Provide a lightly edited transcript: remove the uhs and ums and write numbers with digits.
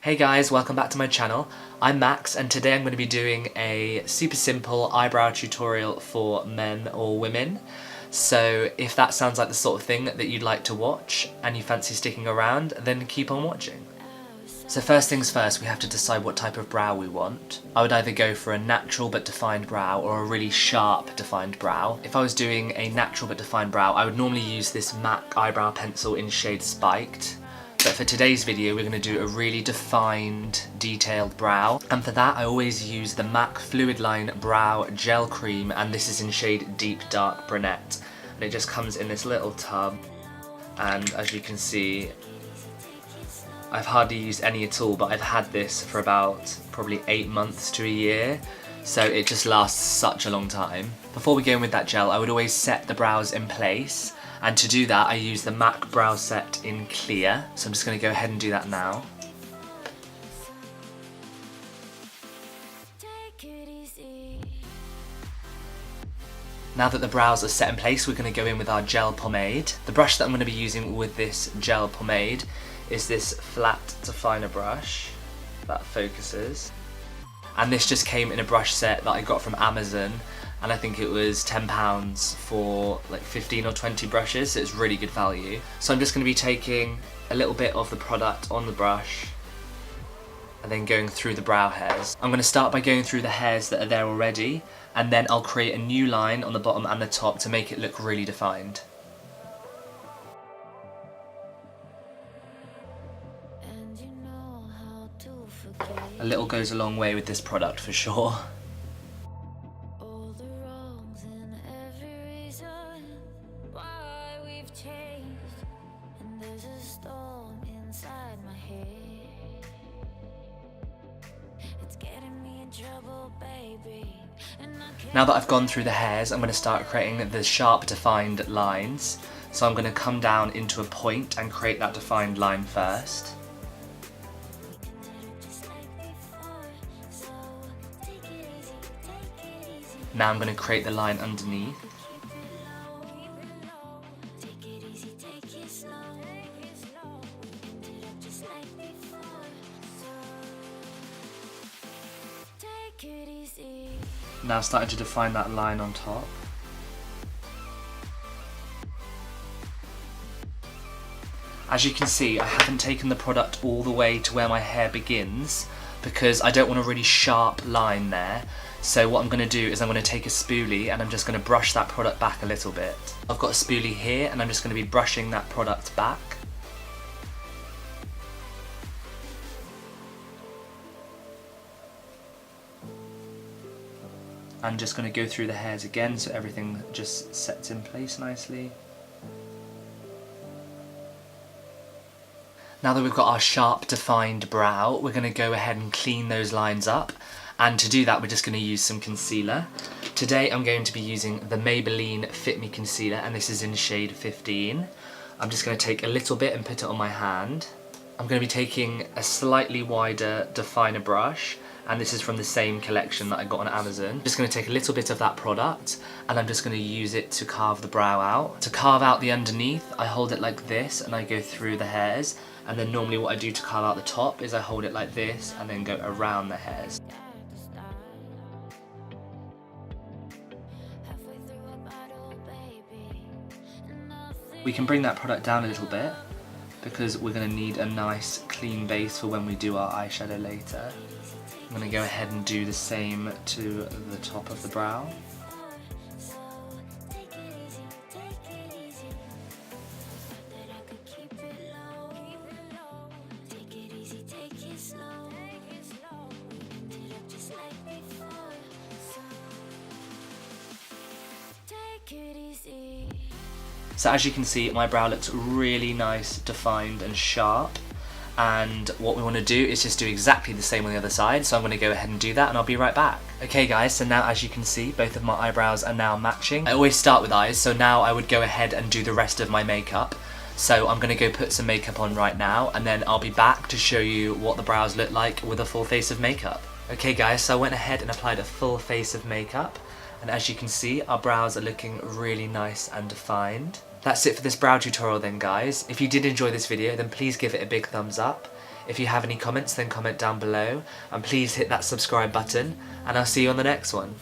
Hey guys, welcome back to my channel. I'm Max and today I'm going to be doing a super simple eyebrow tutorial for men or women. So if that sounds like the sort of thing that you'd like to watch and you fancy sticking around, then keep on watching. So first things first, we have to decide what type of brow we want. I would either go for a natural but defined brow or a really sharp defined brow. If I was doing a natural but defined brow, I would normally use this MAC eyebrow pencil in shade Spiked. But for today's video, we're going to do a really defined, detailed brow. And for that, I always use the MAC Fluidline Brow Gel Cream, and this is in shade Deep Dark Brunette. And it just comes in this little tub. And as you can see, I've hardly used any at all, but I've had this for about probably 8 months to a year. So it just lasts such a long time. Before we go in with that gel, I would always set the brows in place. And to do that, I use the MAC Brow Set in Clear. So I'm just going to go ahead and do that now. Now that the brows are set in place, we're going to go in with our gel pomade. The brush that I'm going to be using with this gel pomade is this flat definer brush that focuses. And this just came in a brush set that I got from Amazon. And I think it was £10 for like 15 or 20 brushes, so it's really good value. So I'm just going to be taking a little bit of the product on the brush and then going through the brow hairs. I'm going to start by going through the hairs that are there already, and then I'll create a new line on the bottom and the top to make it look really defined. A little goes a long way with this product for sure. Now that I've gone through the hairs, I'm going to start creating the sharp defined lines. So I'm going to come down into a point and create that defined line first. Now I'm going to create the line underneath. Now starting to define that line on top. As you can see, I haven't taken the product all the way to where my hair begins because I don't want a really sharp line there. So what I'm going to do is I'm going to take a spoolie and I'm just going to brush that product back a little bit. I've got a spoolie here and I'm just going to be brushing that product back. I'm just going to go through the hairs again so everything just sets in place nicely. Now that we've got our sharp defined brow, we're going to go ahead and clean those lines up. And to do that, we're just going to use some concealer. Today I'm going to be using the Maybelline Fit Me Concealer, and this is in shade 15. I'm just going to take a little bit and put it on my hand. I'm going to be taking a slightly wider definer brush, and this is from the same collection that I got on Amazon. I'm just going to take a little bit of that product and I'm just going to use it to carve the brow out. To carve out the underneath, I hold it like this and I go through the hairs, and then normally what I do to carve out the top is I hold it like this and then go around the hairs. We can bring that product down a little bit because we're going to need a nice clean base for when we do our eyeshadow later. I'm going to go ahead and do the same to the top of the brow. So as you can see, my brow looks really nice, defined and sharp. And what we want to do is just do exactly the same on the other side, so I'm going to go ahead and do that and I'll be right back. Okay guys, so now as you can see, both of my eyebrows are now matching. I always start with eyes, so now I would go ahead and do the rest of my makeup. So I'm going to go put some makeup on right now, and then I'll be back to show you what the brows look like with a full face of makeup. Okay guys, so I went ahead and applied a full face of makeup, and as you can see, our brows are looking really nice and defined. That's it for this brow tutorial then guys. If you did enjoy this video, then please give it a big thumbs up. If you have any comments, then comment down below, and please hit that subscribe button, and I'll see you on the next one.